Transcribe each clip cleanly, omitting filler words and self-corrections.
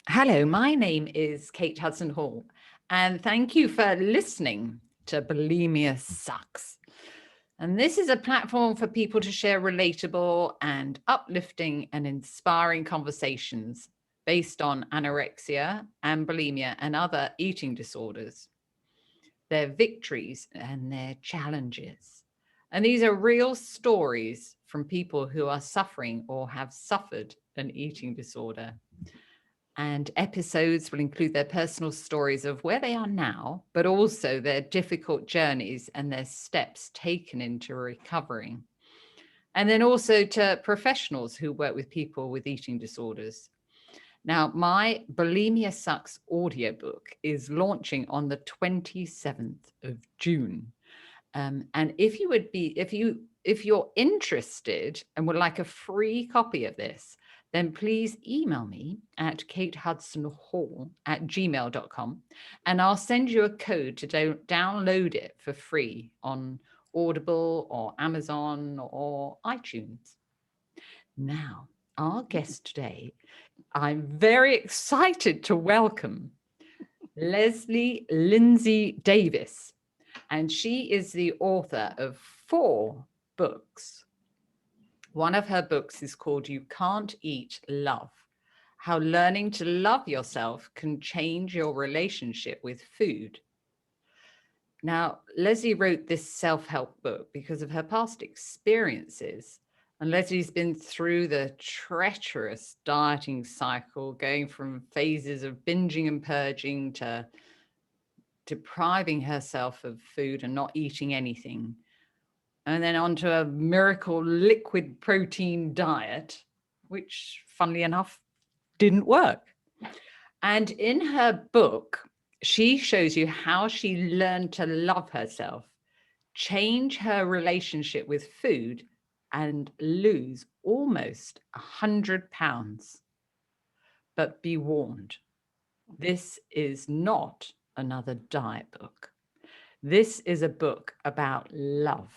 Hello, my name is Kate Hudson Hall, and thank you for listening to Bulimia Sucks. And this is a platform for people to share relatable and uplifting and inspiring conversations based on anorexia and bulimia and other eating disorders, their victories and their challenges. And these are real stories from people who are suffering or have suffered an eating disorder. And episodes will include their personal stories of where they are now, but also their difficult journeys and their steps taken into recovering. And then also to professionals who work with people with eating disorders. Now, my Bulimia Sucks audiobook is launching on the 27th of June. And if you're interested and would like a free copy of this, then please email me at katehudsonhall@gmail.com and I'll send you a code to download it for free on Audible or Amazon or iTunes. Now, our guest today, I'm very excited to welcome Leslie Lindsey Davis. And she is the author of 4 books. One of her books is called You Can't Eat Love: How Learning to Love Yourself Can Change Your Relationship with Food. Now, Leslie wrote this self-help book because of her past experiences. And Leslie's been through the treacherous dieting cycle, going from phases of binging and purging to depriving herself of food and not eating anything, and then onto a miracle liquid protein diet, which, funnily enough, didn't work. And in her book, she shows you how she learned to love herself, change her relationship with food, and lose almost 100 pounds. But be warned, this is not another diet book. This is a book about love.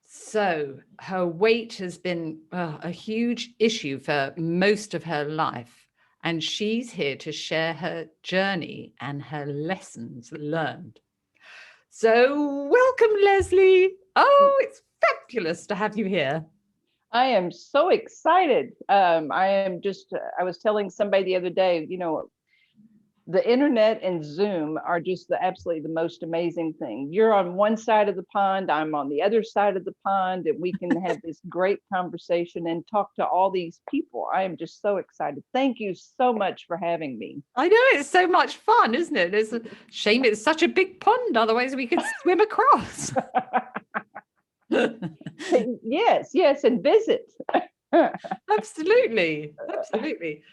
So her weight has been a huge issue for most of her life. And she's here to share her journey and her lessons learned. So welcome, Leslie. Oh, it's fabulous to have you here. I am so excited. I was telling somebody the other day, the internet and Zoom are just absolutely the most amazing thing. You're on one side of the pond, I'm on the other side of the pond, and we can have this great conversation and talk to all these people. I am just so excited. Thank you so much for having me. I know, it's so much fun, isn't it? It's a shame it's such a big pond, otherwise we could swim across. Yes, and visit. Absolutely. Absolutely.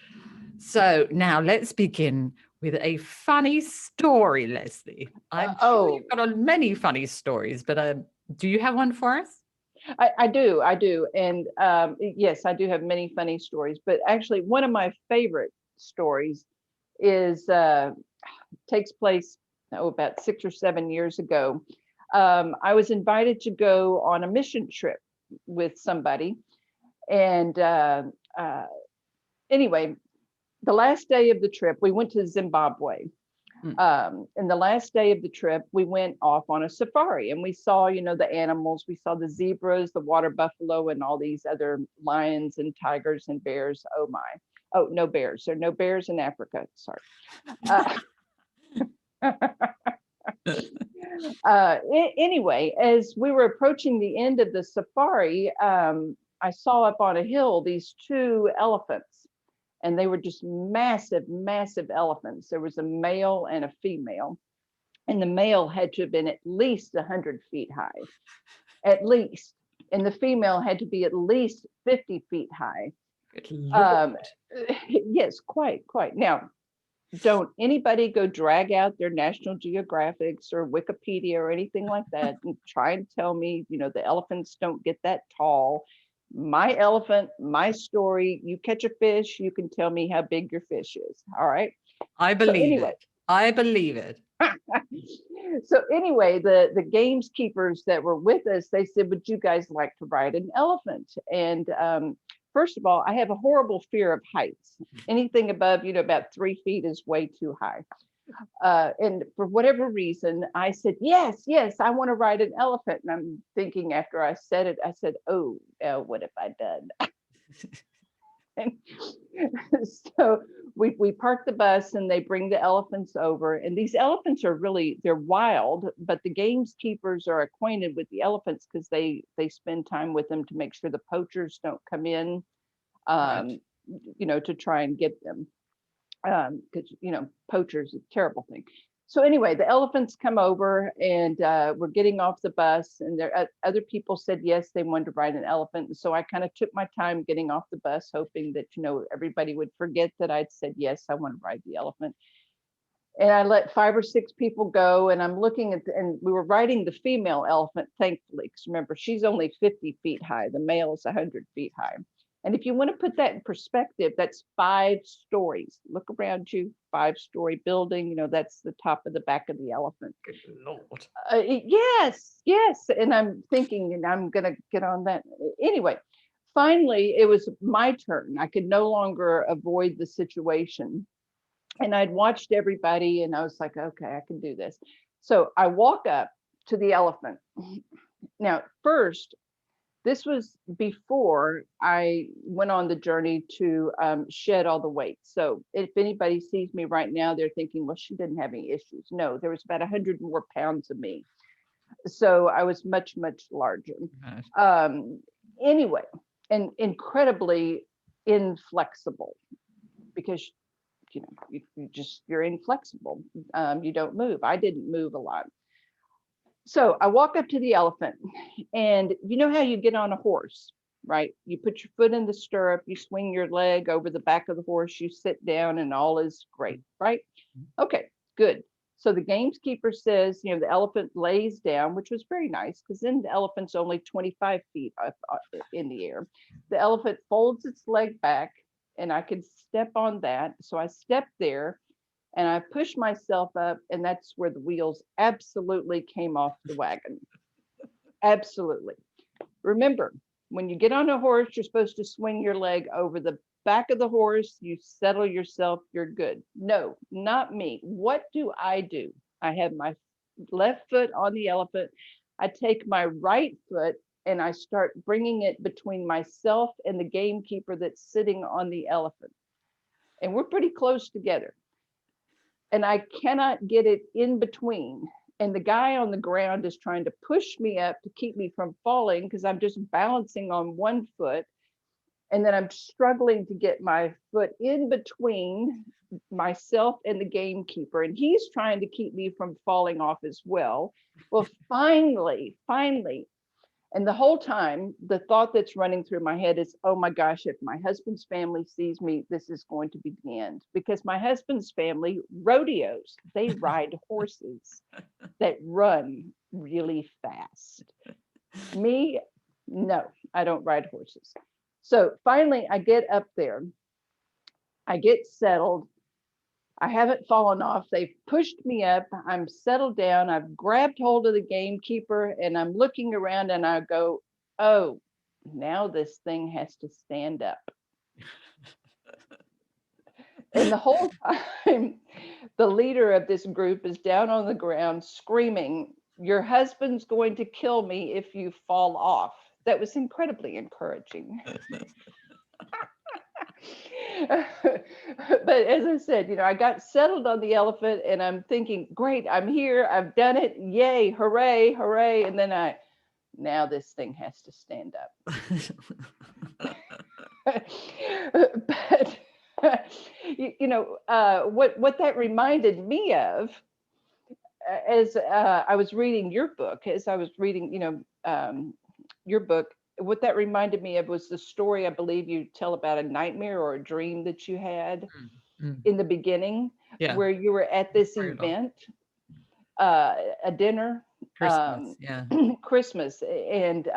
So now let's begin with a funny story, Leslie. I'm sure Oh, you've got many funny stories, but do you have one for us? I do. And yes, I do have many funny stories, but actually, one of my favorite stories is takes place about 6 or 7 years ago. I was invited to go on a mission trip with somebody, and anyway, the last day of the trip, we went to Zimbabwe. Mm. And the last day of the trip, we went off on a safari and we saw, the animals. We saw the zebras, the water buffalo, and all these other lions and tigers and bears. Oh my. Oh, no bears. There are no bears in Africa. Sorry. Anyway, as we were approaching the end of the safari, I saw up on a hill these 2 elephants, and they were just massive, massive elephants. There was a male and a female, and the male had to have been at least 100 feet high, at least. And the female had to be at least 50 feet high. Good Lord. Yes, quite. Now, don't anybody go drag out their National Geographics or Wikipedia or anything like that and try and tell me, the elephants don't get that tall. My elephant, my story. You catch a fish, you can tell me how big your fish is. All right. I So believe anyway, it. I believe it. so anyway, the gameskeepers that were with us, they said, "Would you guys like to ride an elephant?" And first of all, I have a horrible fear of heights. Anything above, about 3 feet is way too high. And for whatever reason, I said, yes, I want to ride an elephant. And I'm thinking after I said it, I said, oh, what have I done? And so we park the bus and they bring the elephants over. And these elephants are they're wild, but the gamekeepers are acquainted with the elephants because they spend time with them to make sure the poachers don't come in, Right. to try and get them. Because poachers is a terrible thing. So anyway, the elephants come over and we're getting off the bus, and there other people said yes, they wanted to ride an elephant. And so I kind of took my time getting off the bus, hoping that everybody would forget that I'd said yes, I want to ride the elephant. And I let 5 or 6 people go, and I'm looking at and we were riding the female elephant, thankfully, because remember, she's only 50 feet high, the male is 100 feet high. And if you want to put that in perspective, that's 5 stories. Look around you, 5-story building, that's the top of the back of the elephant. Good Lord. Yes. And I'm thinking, and I'm going to get on that. Anyway, finally, it was my turn. I could no longer avoid the situation. And I'd watched everybody and I was like, okay, I can do this. So I walk up to the elephant. Now, first, this was before I went on the journey to shed all the weight. So if anybody sees me right now, they're thinking, well, she didn't have any issues. No, there was about 100 more pounds of me. So I was much, much larger. Right. Anyway, and incredibly inflexible because, you're inflexible. You don't move. I didn't move a lot. So I walk up to the elephant, and you know how you get on a horse, right? You put your foot in the stirrup, you swing your leg over the back of the horse, you sit down, and all is great, right? Okay, good. So the gamekeeper says, the elephant lays down, which was very nice because then the elephant's only 25 feet up in the air. The elephant folds its leg back, and I could step on that. So I stepped there. And I pushed myself up, and that's where the wheels absolutely came off the wagon. Absolutely. Remember, when you get on a horse, you're supposed to swing your leg over the back of the horse. You settle yourself, you're good. No, not me. What do? I have my left foot on the elephant. I take my right foot and I start bringing it between myself and the gamekeeper that's sitting on the elephant. And we're pretty close together. And I cannot get it in between. And the guy on the ground is trying to push me up to keep me from falling because I'm just balancing on one foot. And then I'm struggling to get my foot in between myself and the gamekeeper. And he's trying to keep me from falling off as well. Well, finally, and the whole time, the thought that's running through my head is, oh my gosh, if my husband's family sees me, this is going to be the end. Because my husband's family rodeos, they ride horses that run really fast. Me, no, I don't ride horses. So finally, I get up there. I get settled. I haven't fallen off. They've pushed me up. I'm settled down. I've grabbed hold of the gamekeeper and I'm looking around and I go, oh, now this thing has to stand up. And the whole time, the leader of this group is down on the ground screaming, your husband's going to kill me if you fall off. That was incredibly encouraging. But as I said, I got settled on the elephant and I'm thinking, great, I'm here, I've done it, yay, hooray, hooray. And then now this thing has to stand up. But what that reminded me of, as I was reading your book, your book, what that reminded me of was the story I believe you tell about a nightmare or a dream that you had in the beginning, where you were at this event, a dinner, Christmas, yeah. Christmas, and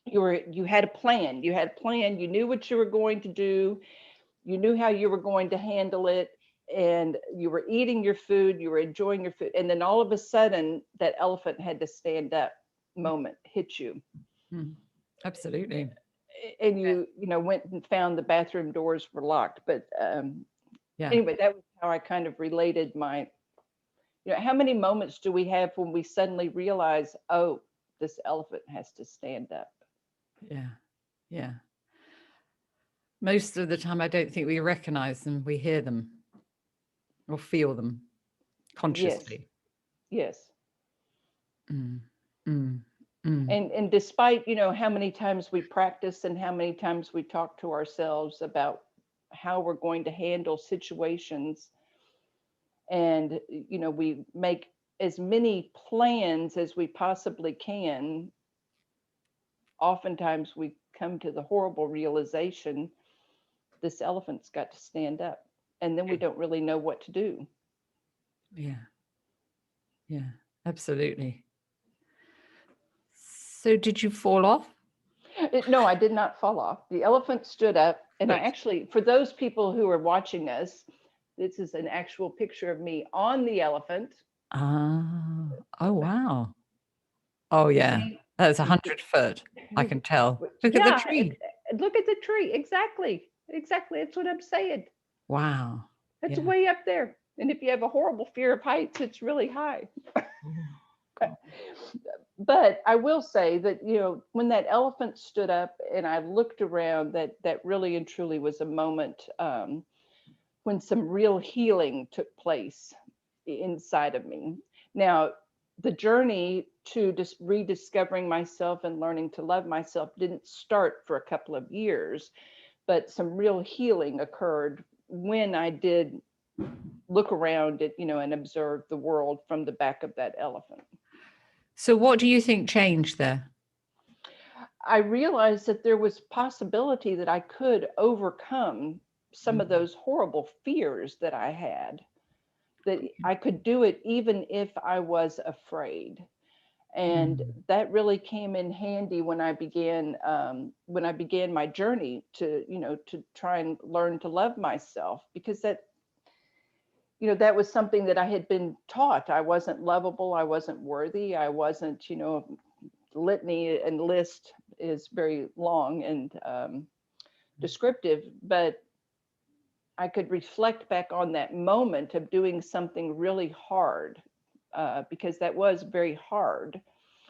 you had a plan. You knew what you were going to do. You knew how you were going to handle it, and you were eating your food. You were enjoying your food, and then all of a sudden, that elephant had to stand up moment hit you. Absolutely. and you went and found the bathroom doors were locked. But Yeah. anyway, that was how I kind of related my, how many moments do we have when we suddenly realize, oh, this elephant has to stand up? Yeah. Yeah. Most of the time, I don't think we recognize them. We hear them or feel them Yes, consciously. yes. Mm, mm, mm. And despite, how many times we practice and how many times we talk to ourselves about how we're going to handle situations, and, we make as many plans as we possibly can, oftentimes we come to the horrible realization this elephant's got to stand up. And then we don't really know what to do. Yeah. Yeah. Absolutely. So did you fall off? No, I did not fall off. The elephant stood up. And I Good. actually, for those people who are watching us, this is an actual picture of me on the elephant. Ah. Oh, wow. Oh, You yeah. see? That's You see? 100 foot. I can tell. Look at the Yeah, tree. look at the tree. Exactly. Exactly. That's what I'm saying. Wow. It's Yeah. way up there. And if you have a horrible fear of heights, it's really high. Oh, God. But I will say that, when that elephant stood up and I looked around, that really and truly was a moment when some real healing took place inside of me. Now, the journey to just rediscovering myself and learning to love myself didn't start for a couple of years, but some real healing occurred when I did look around at, and observe the world from the back of that elephant. So what do you think changed there? I realized that there was possibility that I could overcome some of those horrible fears that I had, that I could do it even if I was afraid. And that really came in handy when I began my journey to, to try and learn to love myself, because that was something that I had been taught. I wasn't lovable, I wasn't worthy, I wasn't, litany and list is very long and descriptive, but I could reflect back on that moment of doing something really hard, because that was very hard.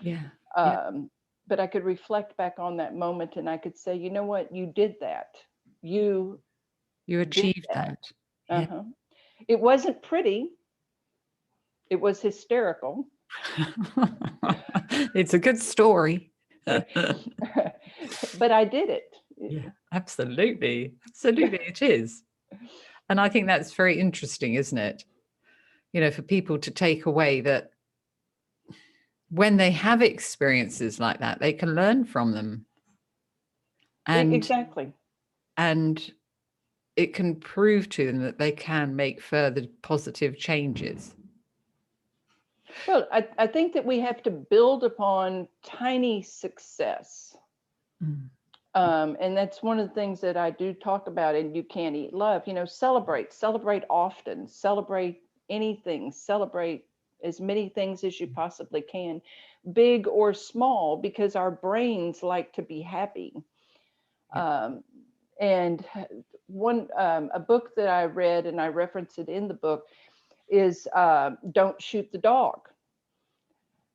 Yeah. Yeah. But I could reflect back on that moment and I could say, you know what, you did that. You You did achieved that. that. Yeah. It wasn't pretty. It was hysterical. It's a good story. But I did it. Yeah, absolutely. Absolutely, it is. And I think that's very interesting, isn't it? For people to take away that when they have experiences like that, they can learn from them. Exactly. And it can prove to them that they can make further positive changes. Well, I think that we have to build upon tiny success. And that's one of the things that I do talk about in You Can't Eat Love. Celebrate often, celebrate anything, celebrate as many things as you possibly can, big or small, because our brains like to be happy. And a book that I read, and I reference it in the book, is Don't Shoot the Dog.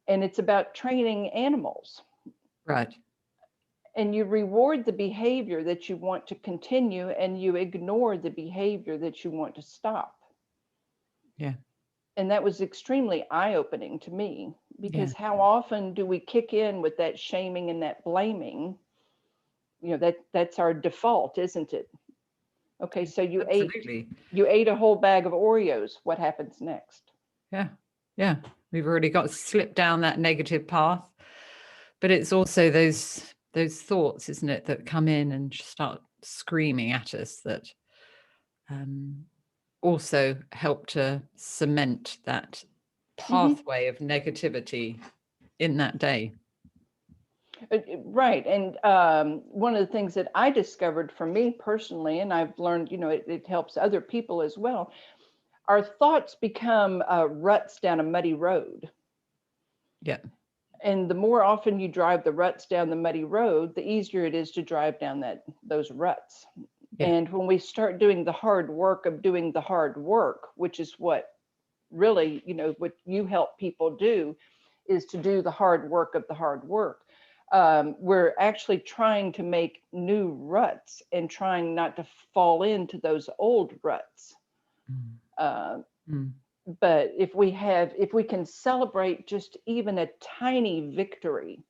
And it's about training animals. Right. And you reward the behavior that you want to continue and you ignore the behavior that you want to stop. Yeah. And that was extremely eye-opening to me, because Yeah. how often do we kick in with that shaming and that blaming? That's our default, isn't it? Okay, so you Absolutely. ate a whole bag of Oreos. What happens next? Yeah. Yeah. We've already got slipped down that negative path. But it's also those thoughts, isn't it, that come in and start screaming at us that also help to cement that pathway of negativity in that day. Right. And one of the things that I discovered for me personally, and I've learned, it helps other people as well, our thoughts become ruts down a muddy road. Yeah. And the more often you drive the ruts down the muddy road, the easier it is to drive down those ruts. Yeah. And when we start doing the hard work of doing the hard work, which is what really, what you help people do, is to do the hard work of the hard work. We're actually trying to make new ruts and trying not to fall into those old ruts. Mm. Uh, Mm. but if we can celebrate just even a tiny victory,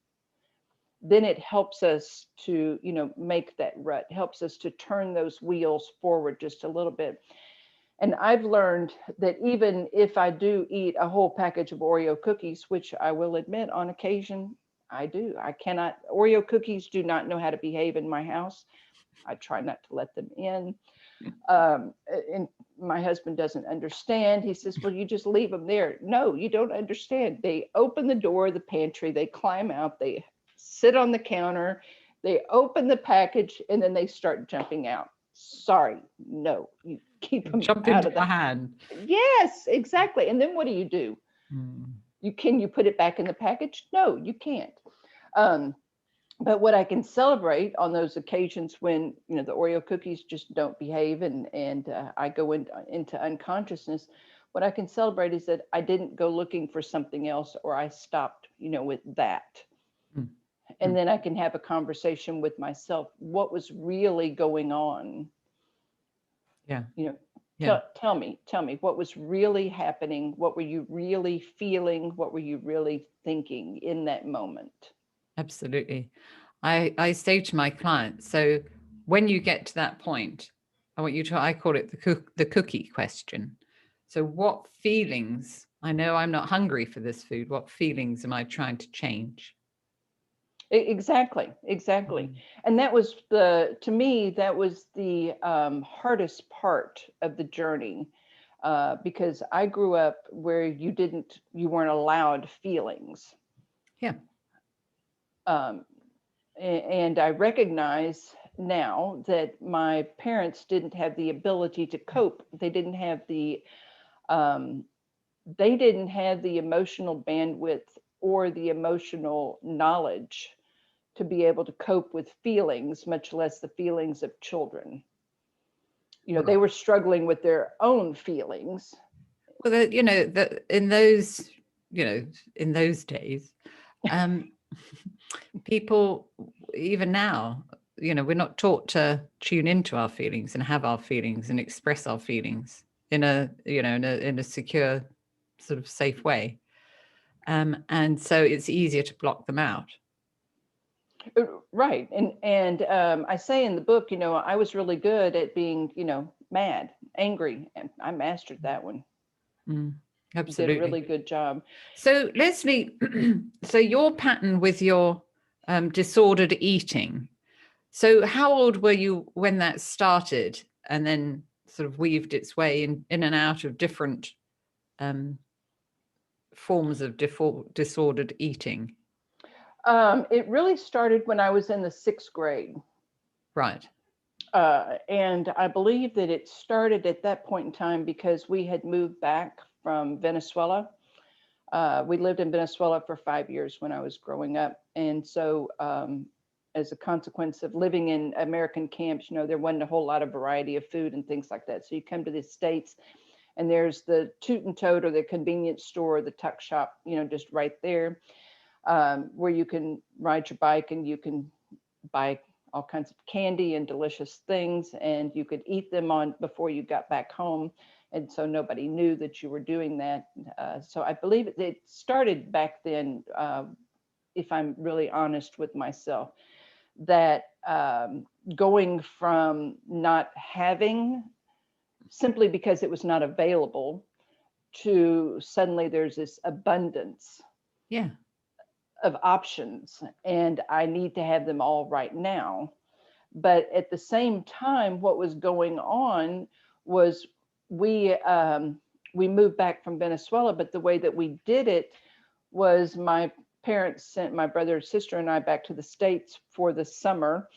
then it helps us to, make that rut, helps us to turn those wheels forward just a little bit. And I've learned that even if I do eat a whole package of Oreo cookies, which I will admit on occasion I do, Oreo cookies do not know how to behave in my house. I try not to let them in. And my husband doesn't understand. He says, well, you just leave them there. No, you don't understand. They open the door of the pantry, they climb out, they sit on the counter, they open the package, and then they start jumping out. Sorry, no, you keep them Jump out into of my the. hand. Yes, exactly. And then what do? Mm. Can you put it back in the package? No, you can't. But what I can celebrate on those occasions when the Oreo cookies just don't behave and I go into unconsciousness, what I can celebrate is that I didn't go looking for something else, or I stopped, with that. Mm. And Mm. then I can have a conversation with myself. What was really going on? Yeah. Yeah. Tell me what was really happening. What were you really feeling? What were you really thinking in that moment? Absolutely. I say to my clients, so when you get to that point, I want you to, I call it the cookie question. So what feelings, I know I'm not hungry for this food, what feelings am I trying to change? Exactly. Mm. And to me, that was the hardest part of the journey, because I grew up where you weren't allowed feelings. Yeah. Um, and I recognize now that my parents didn't have the ability to cope. Um, they didn't have the emotional bandwidth or the emotional knowledge to be able to cope with feelings, much less the feelings of children. They Right. were struggling with their own feelings. Well, in those, in those days, um, people, even now, we're not taught to tune into our feelings and have our feelings and express our feelings in a, in a secure, sort of safe way. And so it's easier to block them out. Right. And I say in the book, I was really good at being, mad, angry, and I mastered that one. Mm, Did a really absolutely. good job. So Leslie, so your pattern with your disordered eating. So how old were you when that started, and then sort of weaved its way in and out of different um, forms of disordered eating? It really started when I was in the 6th grade. Right. And I believe that it started at that point in time because we had moved back from Venezuela. We lived in Venezuela for 5 years when I was growing up. And so, as a consequence of living in American camps, there wasn't a whole lot of variety of food and things like that. So you come to the States and there's the toot and tote or the convenience store, the tuck shop, just right there, where you can ride your bike and you can buy all kinds of candy and delicious things, and you could eat them on before you got back home. And so nobody knew that you were doing that. So I believe it started back then, if I'm really honest with myself, that going from not having simply because it was not available to suddenly there's this abundance Yeah. of options and I need to have them all right now. But at the same time, what was going on was we we moved back from Venezuela, but the way that we did it was my parents sent my brother and sister and I back to the States for the summer.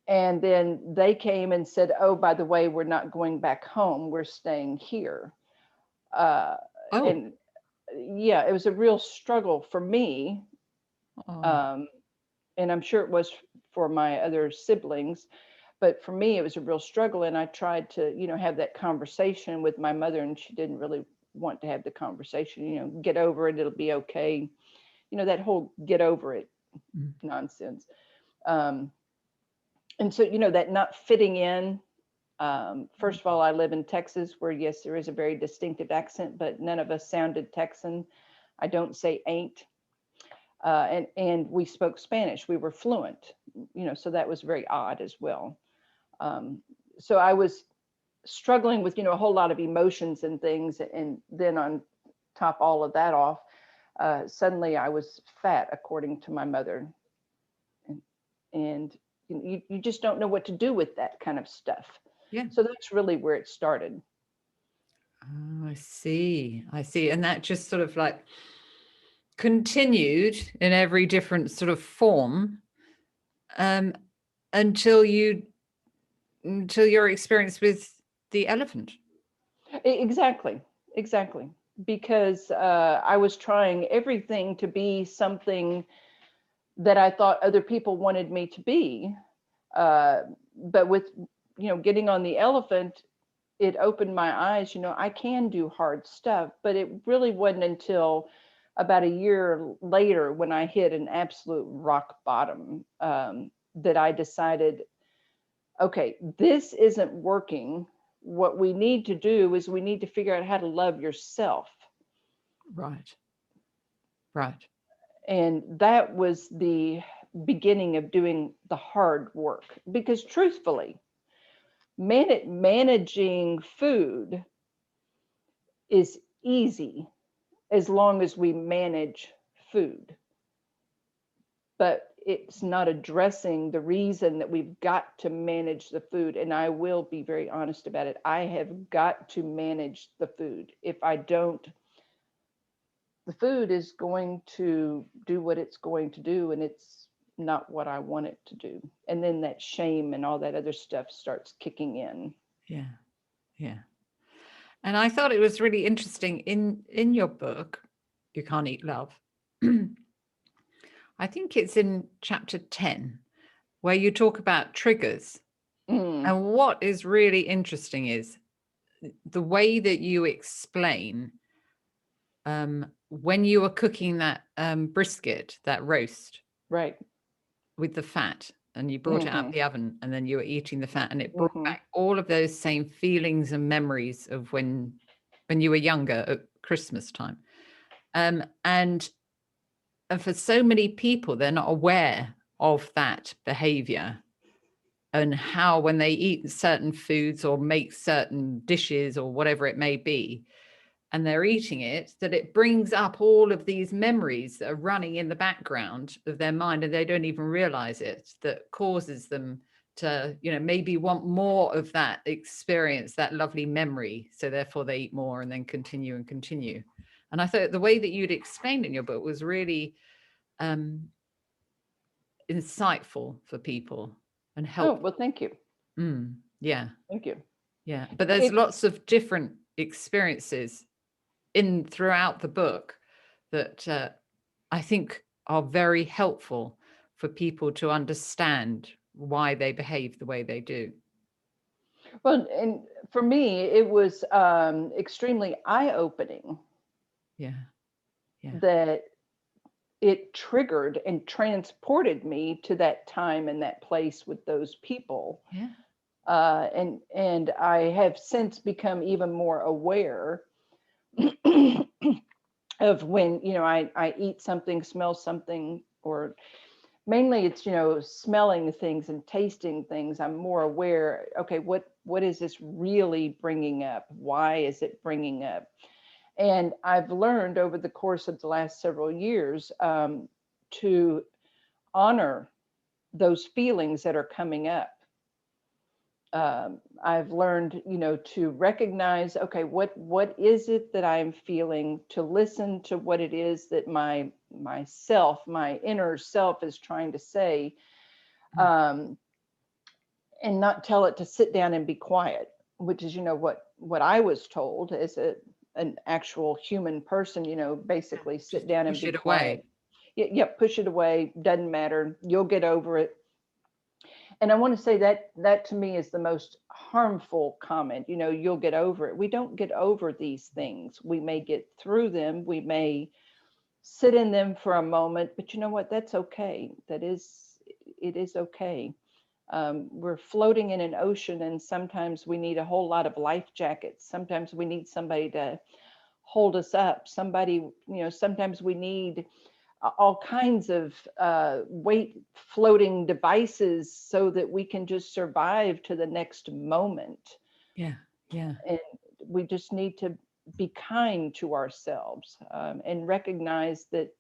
And then they came and said, oh, by the way, we're not going back home. We're staying here. Uh, Oh. and yeah, it was a real struggle for me Oh, Um, and I'm sure it was for my other siblings, but for me, it was a real struggle. And I tried to, have that conversation with my mother, and she didn't really want to have the conversation, get over it, it'll be okay. That whole get over it mm, nonsense. Um, and so, that not fitting in. First of all, I live in Texas, where yes, there is a very distinctive accent, but none of us sounded Texan. I don't say ain't. And we spoke Spanish. We were fluent, so that was very odd as well. Um, so I was struggling with, a whole lot of emotions and things. And then on top all of that off, suddenly I was fat, according to my mother. And you just don't know what to do with that kind of stuff. yeah. So that's really where it started. Oh, I see. I see. And that just sort of like continued in every different sort of form, um, until your experience with the elephant. Exactly, exactly. Because I was trying everything to be something that I thought other people wanted me to be. But with, getting on the elephant, it opened my eyes. I can do hard stuff, but it really wasn't until about a year later, when I hit an absolute rock bottom, that I decided, okay, this isn't working. What we need to do is we need to figure out how to love yourself. Right. Right. And that was the beginning of doing the hard work, because truthfully, managing food is easy as long as we manage food, but it's not addressing the reason that we've got to manage the food. And I will be very honest about it. I have got to manage the food. If I don't, the food is going to do what it's going to do, and it's not what I want it to do. And then that shame and all that other stuff starts kicking in. Yeah. Yeah. And I thought it was really interesting in your book, You Can't Eat Love. I think it's in chapter 10, where you talk about triggers. Mm, And what is really interesting is the way that you explain, when you were cooking that brisket, that roast right. with the fat, and you brought it out of Mm-hmm. the oven, and then you were eating the fat, and it brought Mm-hmm. back all of those same feelings and memories of when you were younger at Christmas time. And for so many people, they're not aware of that behavior, and how when they eat certain foods or make certain dishes or whatever it may be, and they're eating it, that it brings up all of these memories that are running in the background of their mind, and they don't even realize it, that causes them to, maybe want more of that experience, that lovely memory. So therefore they eat more and then continue and continue. And I thought the way that you'd explained in your book was really um, insightful for people and Oh, helpful. well, thank you. Yeah, Thank you. yeah. But there's It, lots of different experiences in throughout the book that I think are very helpful for people to understand why they behave the way they do. well, and for me, it was extremely eye-opening Yeah, yeah, that it triggered and transported me to that time and that place with those people. yeah. And I have since become even more aware of when, I eat something, smell something, or mainly it's, smelling the things and tasting things. I'm more aware, okay, what is this really bringing up? Why is it bringing up? And I've learned over the course of the last several years, to honor those feelings that are coming up. I've learned, to recognize, okay, what is it that I'm feeling? To listen to what it is that my inner self is trying to say, Mm. um, and not tell it to sit down and be quiet, which is, what I was told as an actual human person, basically Just sit down and push be it away. quiet. Yeah, push it away. Doesn't matter. You'll get over it. And I want to say that to me is the most harmful comment. You'll get over it. We don't get over these things. We may get through them. We may sit in them for a moment, but you know what? That's okay. It is okay. We're floating in an ocean, and sometimes we need a whole lot of life jackets. Sometimes we need somebody to hold us up. Sometimes we need all kinds of weight floating devices so that we can just survive to the next moment. Yeah. And we just need to be kind to ourselves, and recognize that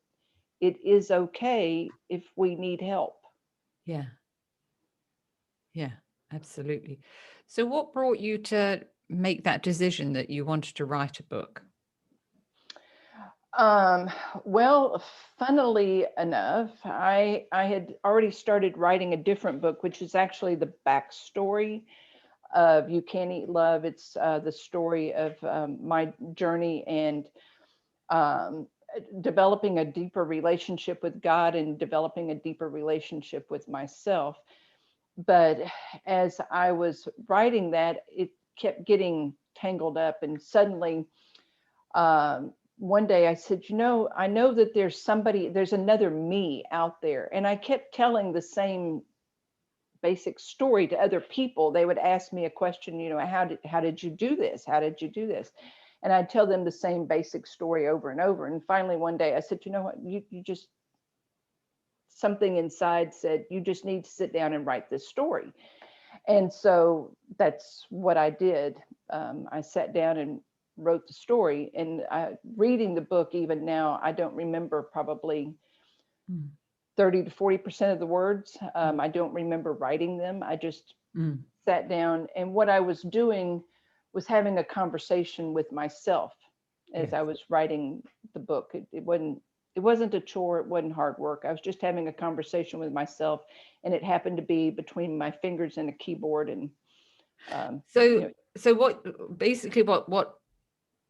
it is okay if we need help. Yeah. Yeah, absolutely. So what brought you to make that decision that you wanted to write a book? Well, funnily enough, I had already started writing a different book, which is actually the backstory of You Can't Eat Love. It's the story of my journey and um, developing a deeper relationship with God and developing a deeper relationship with myself. But as I was writing that, it kept getting tangled up, and suddenly one day I said, I know that there's another me out there. And I kept telling the same basic story to other people. They would ask me a question, how did you do this? How did you do this? And I'd tell them the same basic story over and over. And finally, one day I said, you know what, you just, something inside said, you just need to sit down and write this story. And so that's what I did. I sat down and wrote the story. And reading the book, even now, I don't remember probably 30 to 40% of the words. I don't remember writing them. I just sat down, and what I was doing was having a conversation with myself as I was writing the book. It wasn't a chore. It wasn't hard work. I was just having a conversation with myself, and it happened to be between my fingers and a keyboard. And so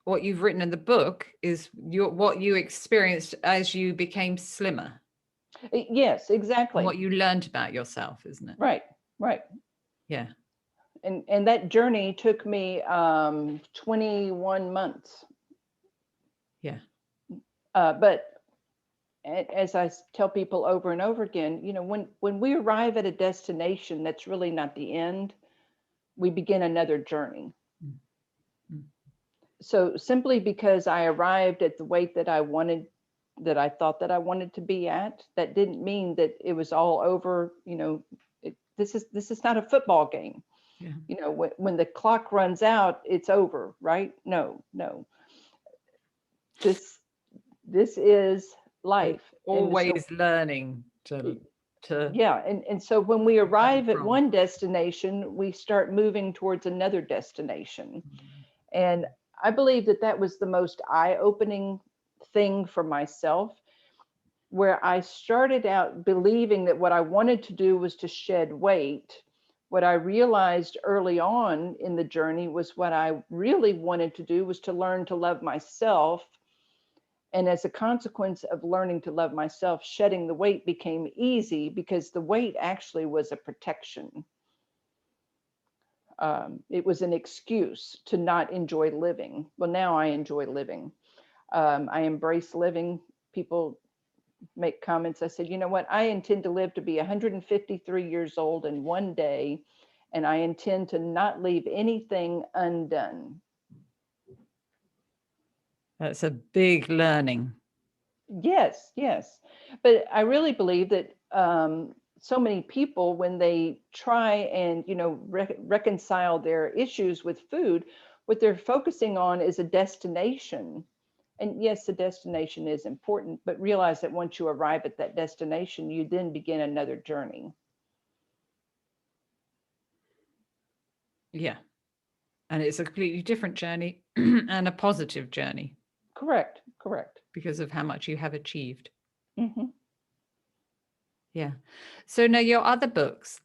what you've written in the book is what you experienced as you became slimmer. Yes, exactly. And what you learned about yourself, isn't it? Right. Yeah. And that journey took me 21 months. Yeah. But as I tell people over and over again, when we arrive at a destination, that's really not the end. We begin another journey. So simply because I arrived at the weight that I thought that I wanted to be at, that didn't mean that it was all over. This is not a football game. Yeah. When the clock runs out, it's over, right? No. This is life. Always learning to yeah. And so when we arrive at one destination, we start moving towards another destination. And I believe that was the most eye-opening thing for myself, where I started out believing that what I wanted to do was to shed weight. What I realized early on in the journey was what I really wanted to do was to learn to love myself. And as a consequence of learning to love myself, shedding the weight became easy, because the weight actually was a protection. It was an excuse to not enjoy living. Well, now I enjoy living. I embrace living. People make comments. I said, you know what? I intend to live to be 153 years old in one day, and I intend to not leave anything undone. That's a big learning. Yes. But I really believe that so many people, when they try and, reconcile their issues with food, what they're focusing on is a destination. And yes, the destination is important, but realize that once you arrive at that destination, you then begin another journey. Yeah. And it's a completely different journey and a positive journey. Correct. Because of how much you have achieved. Mm-hmm. Yeah. So now your other books,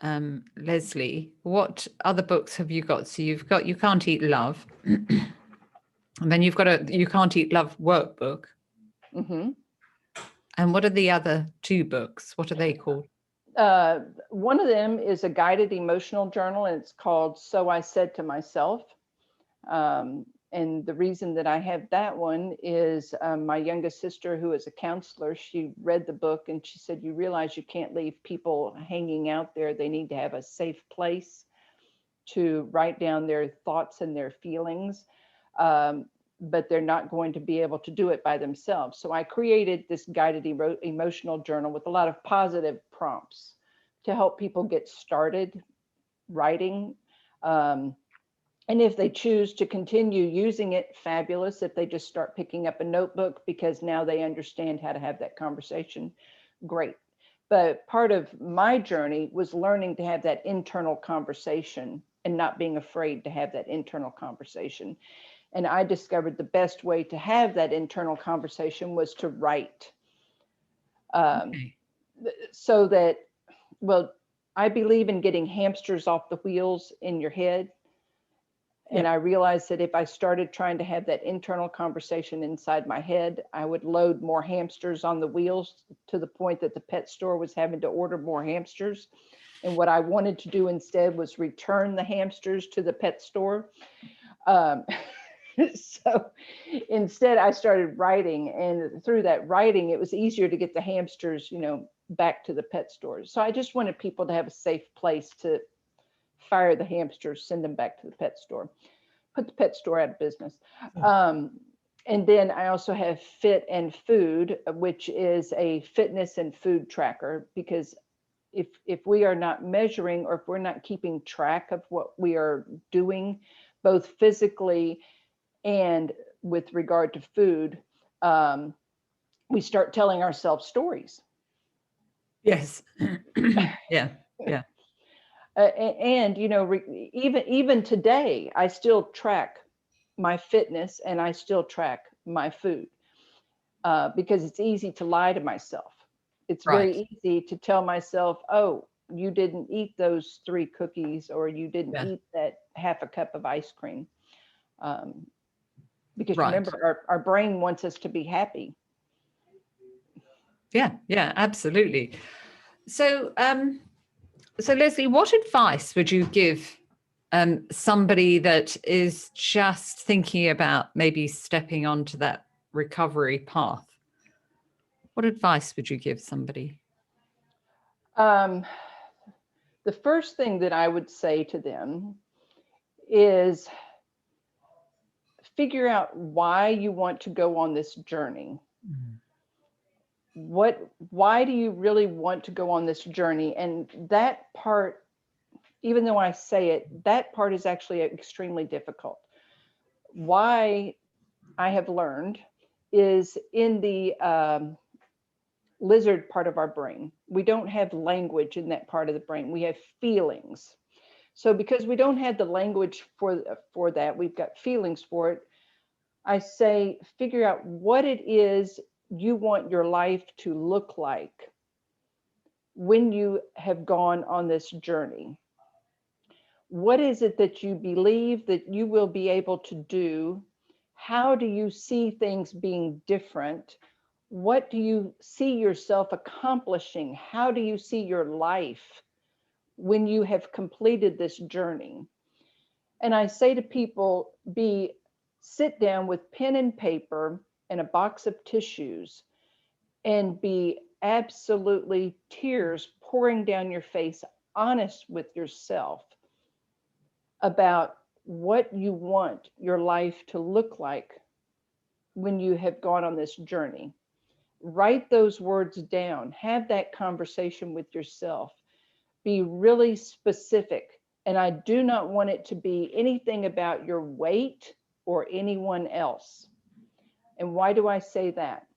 Leslie, what other books have you got? So you've got You Can't Eat Love. And then you've got You Can't Eat Love workbook. Mm-hmm. And what are the other two books? What are they called? One of them is a guided emotional journal, and it's called So I Said to Myself. And the reason that I have that one is my youngest sister, who is a counselor, she read the book and she said, you realize you can't leave people hanging out there. They need to have a safe place to write down their thoughts and their feelings. But they're not going to be able to do it by themselves. So I created this guided emotional journal with a lot of positive prompts to help people get started writing. And if they choose to continue using it, fabulous. If they just start picking up a notebook because now they understand how to have that conversation, great. But part of my journey was learning to have that internal conversation and not being afraid to have that internal conversation. And I discovered the best way to have that internal conversation was to write. Okay. So that, well, I believe in getting hamsters off the wheels in your head. And Yep. I realized that if I started trying to have that internal conversation inside my head, I would load more hamsters on the wheels to the point that the pet store was having to order more hamsters. And what I wanted to do instead was return the hamsters to the pet store. Um, so instead, I started writing. And through that writing, it was easier to get the hamsters, back to the pet stores. So I just wanted people to have a safe place to fire the hamsters, send them back to the pet store, put the pet store out of business. And then I also have Fit and Food, which is a fitness and food tracker, because if we are not measuring or if we're not keeping track of what we are doing, both physically and with regard to food, we start telling ourselves stories. Yes. Yeah. Yeah. And even today, I still track my fitness and I still track my food because it's easy to lie to myself. It's Right. very easy to tell myself, oh, you didn't eat those 3 cookies or you didn't Yeah. eat that half a cup of ice cream. Because Right. remember, our brain wants us to be happy. Yeah. Yeah. Absolutely. So, so Leslie, what advice would you give somebody that is just thinking about maybe stepping onto that recovery path? What advice would you give somebody? Um, the first thing that I would say to them is figure out why you want to go on this journey. Why do you really want to go on this journey? And that part, even though I say it, that part is actually extremely difficult. Why I have learned is in the lizard part of our brain. We don't have language in that part of the brain. We have feelings. So because we don't have the language for that, we've got feelings for it. I say, figure out what it is you want your life to look like when you have gone on this journey. What is it that you believe that you will be able to do? How do you see things being different? What do you see yourself accomplishing? How do you see your life when you have completed this journey? And I say to people, sit down with pen and paper and a box of tissues and be absolutely tears pouring down your face, honest with yourself about what you want your life to look like when you have gone on this journey. Write those words down, have that conversation with yourself, be really specific. And I do not want it to be anything about your weight or anyone else. And why do I say that?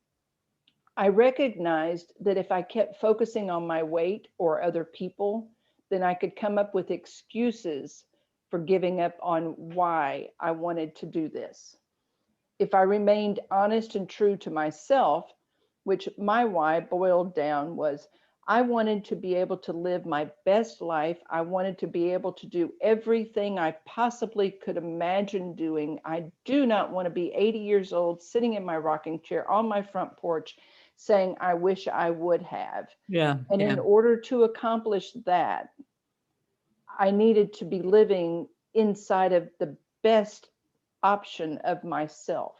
I recognized that if I kept focusing on my weight or other people, then I could come up with excuses for giving up on why I wanted to do this. If I remained honest and true to myself, which my why boiled down was I wanted to be able to live my best life. I wanted to be able to do everything I possibly could imagine doing. I do not want to be 80 years old, sitting in my rocking chair on my front porch, saying, I wish I would have. Yeah. And Yeah. in order to accomplish that, I needed to be living inside of the best option of myself.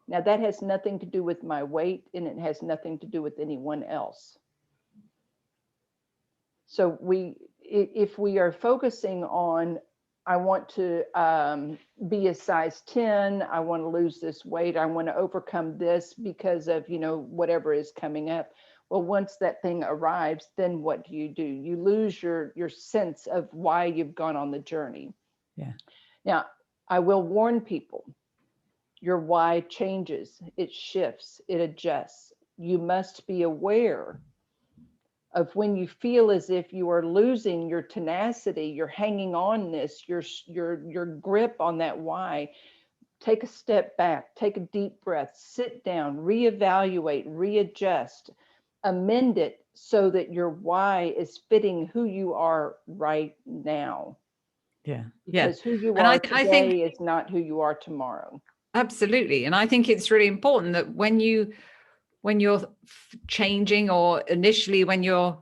Now, that has nothing to do with my weight, and it has nothing to do with anyone else. So if we are focusing on, I want to be a size 10, I want to lose this weight, I want to overcome this because of, whatever is coming up. Well, once that thing arrives, then what do? You lose your sense of why you've gone on the journey. Yeah. Now, I will warn people, your why changes, it shifts, it adjusts. You must be aware of when you feel as if you are losing your tenacity, you're hanging on this, your grip on that why. Take a step back, take a deep breath, sit down, reevaluate, readjust, amend it so that your why is fitting who you are right now. Yeah. Yeah. Because who you And are I think today is not who you are tomorrow. absolutely. And I think it's really important that when you're changing, or initially when you're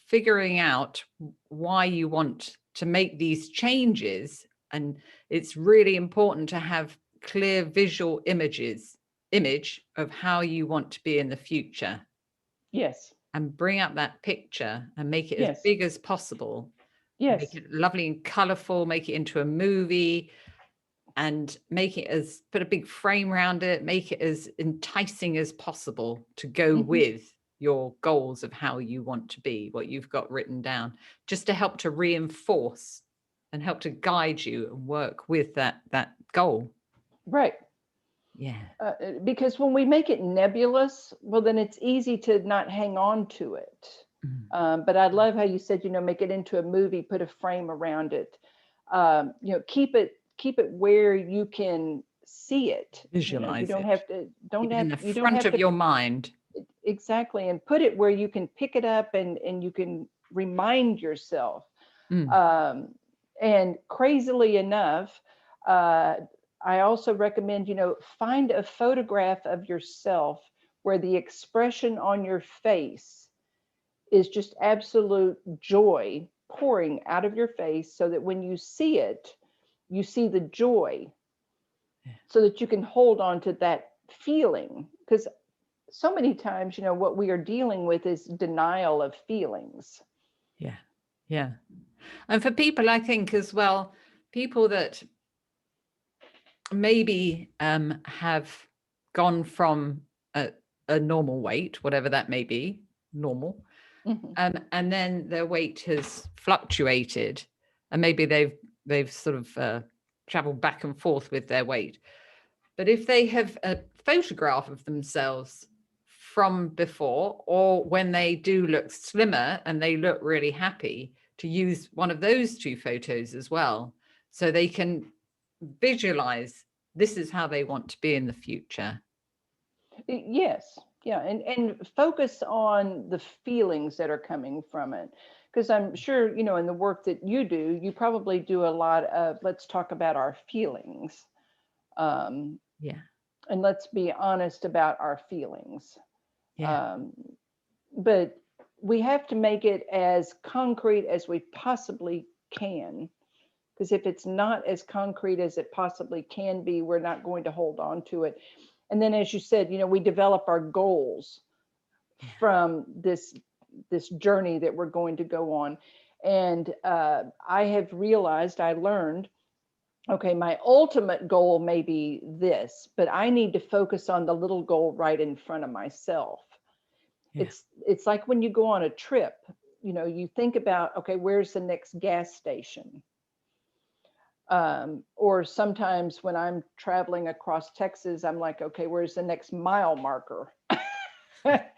figuring out why you want to make these changes, and it's really important to have clear visual image of how you want to be in the future, Yes. and bring up that picture and make it as Yes. big as possible, make Yes. it lovely and colorful, make it into a movie, and make it as, put a big frame around it, make it as enticing as possible to go with your goals of how you want to be, what you've got written down, just to help to reinforce and help to guide you and work with that goal. Right. Yeah. Because when we make it nebulous, well, then it's easy to not hang on to it. But I love how you said, make it into a movie, put a frame around it. Keep it where you can see it. You Visualize don't it. have to, Keep it in the you don't front have of to, your mind. exactly, and put it where you can pick it up and you can remind yourself. Mm. And crazily enough, I also recommend, find a photograph of yourself where the expression on your face is just absolute joy pouring out of your face, so that when you see it, you see the joy, so that you can hold on to that feeling. Because so many times, what we are dealing with is denial of feelings. Yeah. Yeah. And for people, I think as well, people that maybe have gone from a normal weight, whatever that may be, normal, and then their weight has fluctuated, and maybe they've sort of traveled back and forth with their weight. But if they have a photograph of themselves from before, or when they do look slimmer and they look really happy, to use one of those two photos as well, so they can visualize this is how they want to be in the future. Yes. Yeah. And focus on the feelings that are coming from it. Because I'm sure, in the work that you do, you probably do a lot of, let's talk about our feelings. Yeah. And let's be honest about our feelings. Yeah. But we have to make it as concrete as we possibly can. Because if it's not as concrete as it possibly can be, we're not going to hold on to it. And then, as you said, we develop our goals from this journey that we're going to go on. And I have realized, I learned, okay, my ultimate goal may be this, but I need to focus on the little goal right in front of myself. Yeah. It's like when you go on a trip, you think about, okay, where's the next gas station? Or sometimes when I'm traveling across Texas, I'm like, okay, where's the next mile marker? But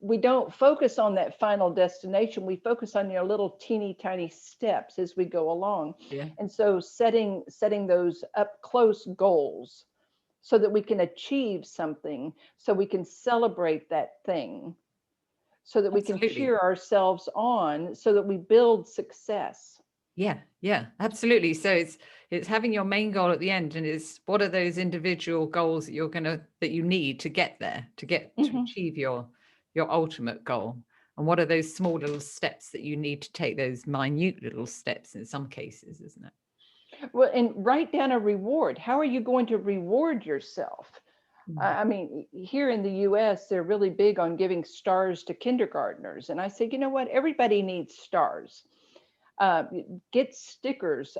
we don't focus on that final destination. We focus on little teeny tiny steps as we go along. Yeah. And so setting those up close goals, so that we can achieve something, so we can celebrate that thing, so that we can Absolutely. cheer ourselves on, so that we build success. Yeah, absolutely. So it's having your main goal at the end, and it's what are those individual goals that you need to get there, to achieve your ultimate goal, and what are those small little steps that you need to take, those minute little steps in some cases, isn't it? Well, and write down a reward. How are you going to reward yourself? I mean, here in the US, they're really big on giving stars to kindergartners. And I say, you know what? Everybody needs stars. Uh, get stickers,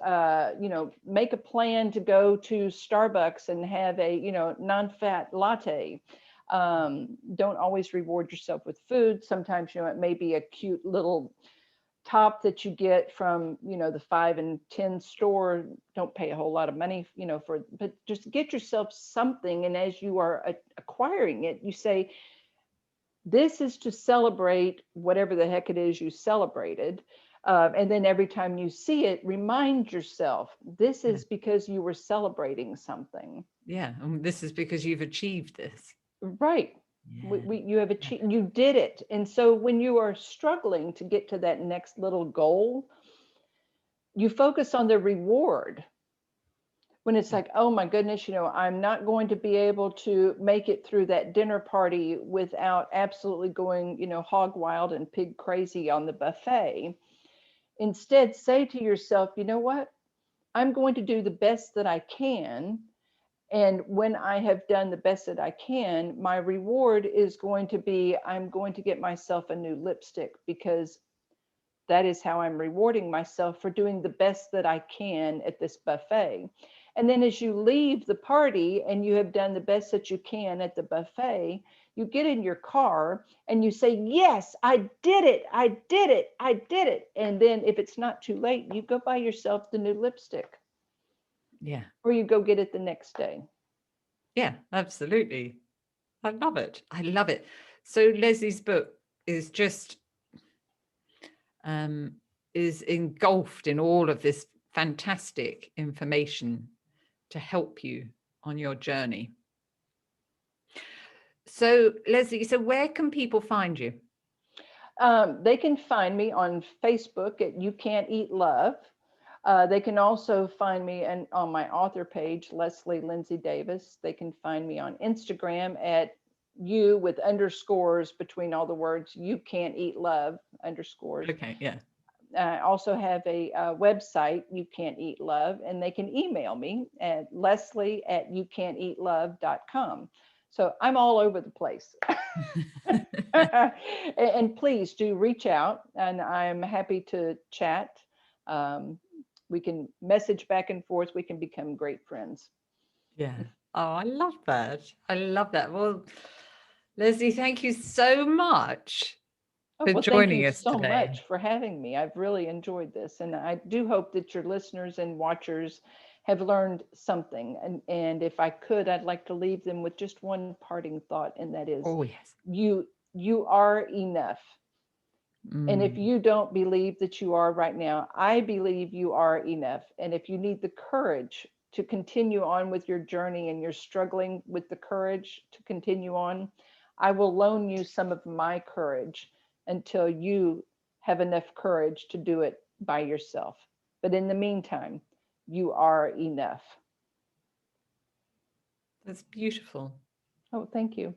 make a plan to go to Starbucks and have a, non-fat latte. Don't always reward yourself with food. Sometimes, it may be a cute little top that you get from the 5 and 10 store. Don't pay a whole lot of money but just get yourself something, and as you are acquiring it, you say, this is to celebrate whatever the heck it is you celebrated. And then every time you see it, remind yourself, this is because you were celebrating something. Yeah, and this is because you've achieved this. Right. You have achieved, you did it. And so when you are struggling to get to that next little goal, you focus on the reward. When it's like, oh my goodness, I'm not going to be able to make it through that dinner party without absolutely going, hog wild and pig crazy on the buffet. Instead, say to yourself, you know what? I'm going to do the best that I can. And when I have done the best that I can, my reward is going to be, I'm going to get myself a new lipstick, because that is how I'm rewarding myself for doing the best that I can at this buffet. And then as you leave the party and you have done the best that you can at the buffet, you get in your car and you say, yes, I did it. I did it. I did it. And then if it's not too late, you go buy yourself the new lipstick. Yeah. Or you go get it the next day. Yeah, absolutely. I love it. I love it. So Leslie's book is just is engulfed in all of this fantastic information to help you on your journey. So Leslie, so where can people find you? They can find me on Facebook at You Can't Eat Love. They can also find me on my author page, Leslie Lindsey Davis. They can find me on Instagram at you with underscores between all the words, You Can't Eat Love underscores. Okay, yeah. I also have a website, You Can't Eat Love, and they can email me at leslie@youcan'teatlove.com. So I'm all over the place. And please do reach out, and I'm happy to chat. We can message back and forth. We can become great friends. Yeah. Oh, I love that. I love that. Well, Leslie, thank you so much for joining us Thank you so today. much for having me. I've really enjoyed this, and I do hope that your listeners and watchers have learned something. And if I could, I'd like to leave them with just one parting thought, and that is, Oh, yes. you are enough. And if you don't believe that you are right now, I believe you are enough. And if you need the courage to continue on with your journey and you're struggling with the courage to continue on, I will loan you some of my courage until you have enough courage to do it by yourself. But in the meantime, you are enough. That's beautiful. Oh, thank you.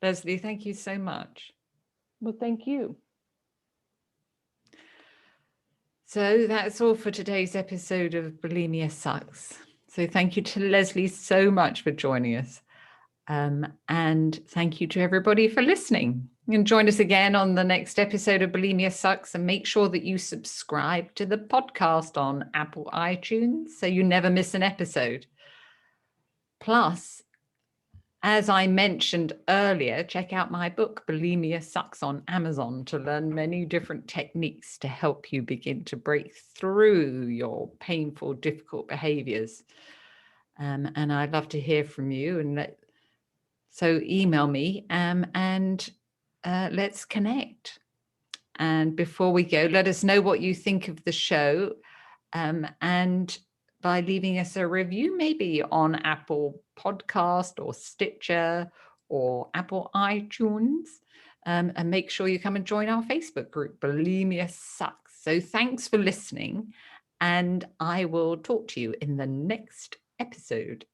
Leslie, thank you so much. Well, thank you. So that's all for today's episode of Bulimia Sucks. So thank you to Leslie so much for joining us. And thank you to everybody for listening. And join us again on the next episode of Bulimia Sucks, and make sure that you subscribe to the podcast on Apple iTunes so you never miss an episode. Plus, as I mentioned earlier, check out my book, Bulimia Sucks, on Amazon to learn many different techniques to help you begin to break through your painful, difficult behaviors. And I'd love to hear from you. So email me and let's connect. And before we go, let us know what you think of the show. And by leaving us a review, maybe on Apple Podcast or Stitcher or Apple iTunes. And make sure you come and join our Facebook group, Bulimia Sucks. So thanks for listening, and I will talk to you in the next episode.